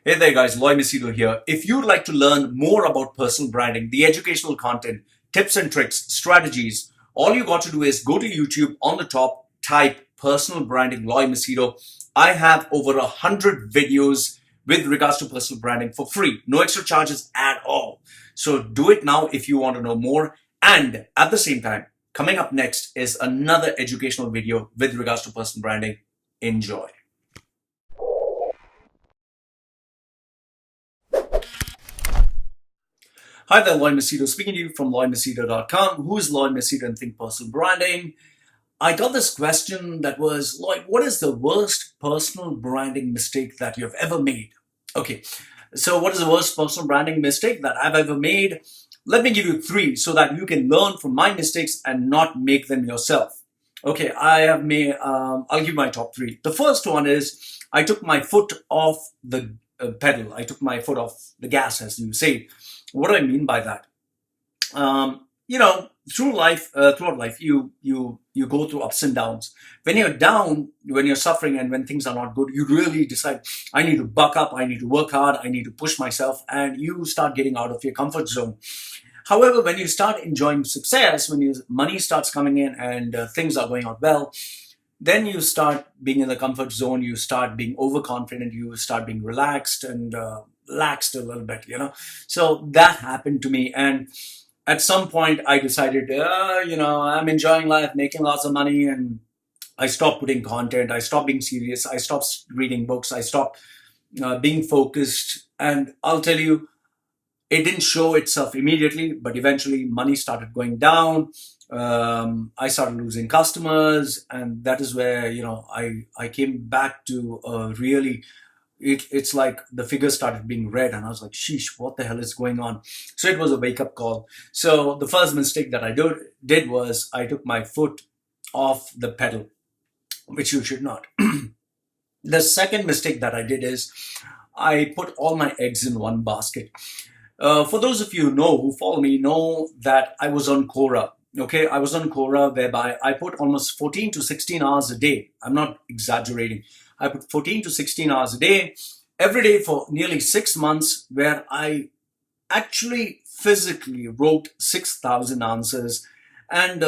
Hey there guys, Machedo here. If you'd like to learn more about personal branding, the educational content, tips and tricks, strategies, all you got to do is go to YouTube. On the top, type personal branding Machedo. I have over 100 videos with regards to personal branding for free. No extra charges at all. So do it now if you want to know more. And at the same time, coming up next is another educational video with regards to personal branding. Enjoy. Hi there, Machedo speaking to you from LloydMachedo.com. Who is Lloyd Machedo and Think Personal Branding? I got this question that was, Lloyd, what is the worst personal branding mistake that you've ever made? Okay, so what is the worst personal branding mistake that I've ever made? Let me give you three so that you can learn from my mistakes and not make them yourself. Okay, I'll give my top three. The first one is I took my foot off the pedal. I took my foot off the gas, as you say. What do I mean by that? Throughout life, you go through ups and downs. When you're down, when you're suffering, and when things are not good, you really decide, I need to buck up, I need to work hard, I need to push myself, and you start getting out of your comfort zone. However, when you start enjoying success, when money starts coming in and things are going out well, then you start being in the comfort zone, you start being overconfident, you start being relaxed and laxed a little bit. So that happened to me. And at some point I decided, I'm enjoying life, making lots of money, and I stopped putting content, I stopped being serious, I stopped reading books, I stopped being focused. And I'll tell you, it didn't show itself immediately, but eventually money started going down. I started losing customers, and that is where I came back to really. It's like the figures started being red, and I was like, "Sheesh, what the hell is going on?" So it was a wake up call. So the first mistake that I did was I took my foot off the pedal, which you should not. The second mistake that I did is I put all my eggs in one basket. For those of you who follow me know that I was on quora. Okay, I was on quora whereby I put almost 14 to 16 hours a day. I'm not exaggerating. I put 14 to 16 hours a day, every day for nearly 6 months, where I actually physically wrote 6,000 answers. And,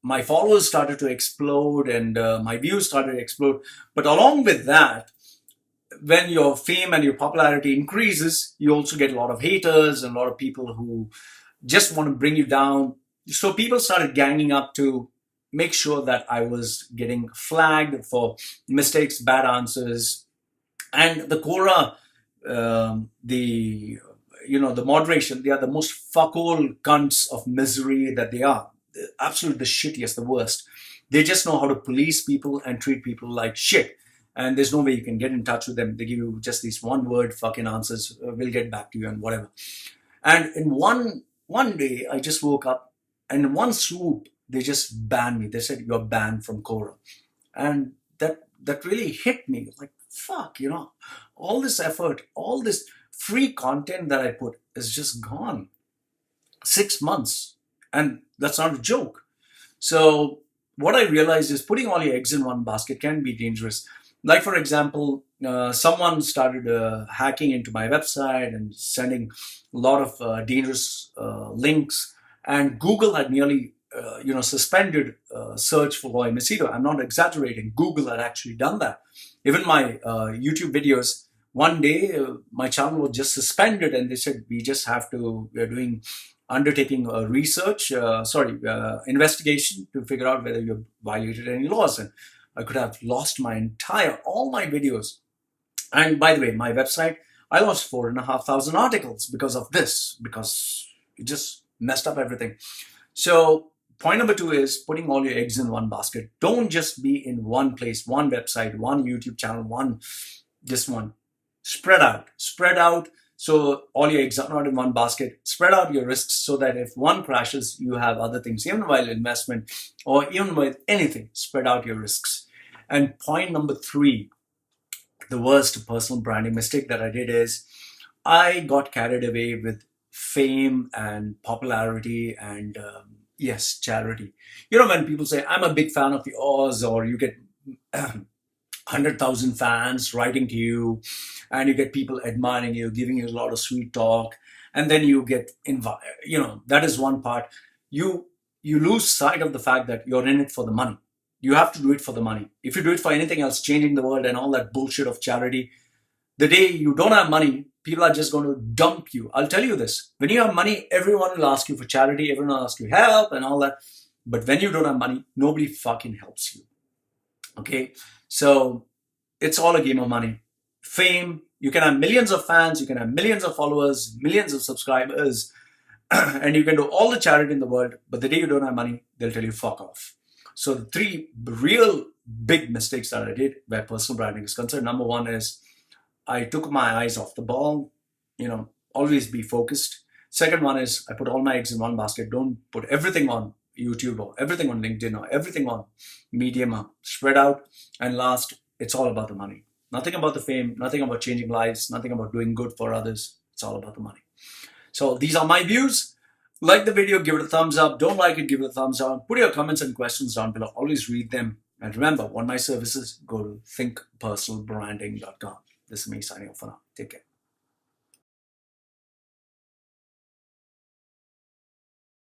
my followers started to explode, and my views started to explode. But along with that, when your fame and your popularity increases, you also get a lot of haters and a lot of people who just want to bring you down. So people started ganging up to make sure that I was getting flagged for mistakes, bad answers. And the Quora, the moderation, they are the most fuckhole cunts of misery that they are. Absolutely the shittiest, the worst. They just know how to police people and treat people like shit. And there's no way you can get in touch with them. They give you just these one word fucking answers. We'll get back to you and whatever. And in one day, I just woke up, and in one swoop, they just banned me. They said, "You're banned from Quora." And that really hit me. Like, fuck, all this effort, all this free content that I put is just gone. 6 months. And that's not a joke. So what I realized is putting all your eggs in one basket can be dangerous. Like, for example, someone started hacking into my website and sending a lot of dangerous links. And Google had nearly, suspended search for Lloyd Machedo. I'm not exaggerating. Google had actually done that. Even my YouTube videos, one day my channel was just suspended, and they said, we're undertaking a investigation to figure out whether you've violated any laws. And I could have lost all my videos. And by the way, my website, I lost 4,500 articles because of this, because it just messed up everything. So point number two is putting all your eggs in one basket. Don't just be in one place, one website, one YouTube channel, this one. Spread out. So all your eggs are not in one basket. Spread out your risks so that if one crashes, you have other things. Even while investment or even with anything, spread out your risks. And point number three, the worst personal branding mistake that I did is I got carried away with fame and popularity and yes, charity. When people say, "I'm a big fan of the Oz," or you get 100,000 fans writing to you, and you get people admiring you, giving you a lot of sweet talk, and then you get that is one part. You lose sight of the fact that you're in it for the money. You have to do it for the money. If you do it for anything else, changing the world and all that bullshit of charity, the day you don't have money, people are just going to dump you. I'll tell you this: when you have money, everyone will ask you for charity, everyone will ask you help and all that. But when you don't have money, nobody fucking helps you. Okay, so it's all a game of money. Fame, you can have millions of fans, you can have millions of followers, millions of subscribers, and you can do all the charity in the world, but the day you don't have money, they'll tell you fuck off. So the three real big mistakes that I did where personal branding is concerned: number one is I took my eyes off the ball, always be focused. Second one is I put all my eggs in one basket. Don't put everything on YouTube or everything on LinkedIn or everything on Medium. Spread out. And last, it's all about the money. Nothing about the fame, nothing about changing lives, nothing about doing good for others. It's all about the money. So these are my views. Like the video, give it a thumbs up. Don't like it, give it a thumbs down. Put your comments and questions down below. Always read them. And remember, want my services? Go to thinkpersonalbranding.com. This is me signing off for now. Take care.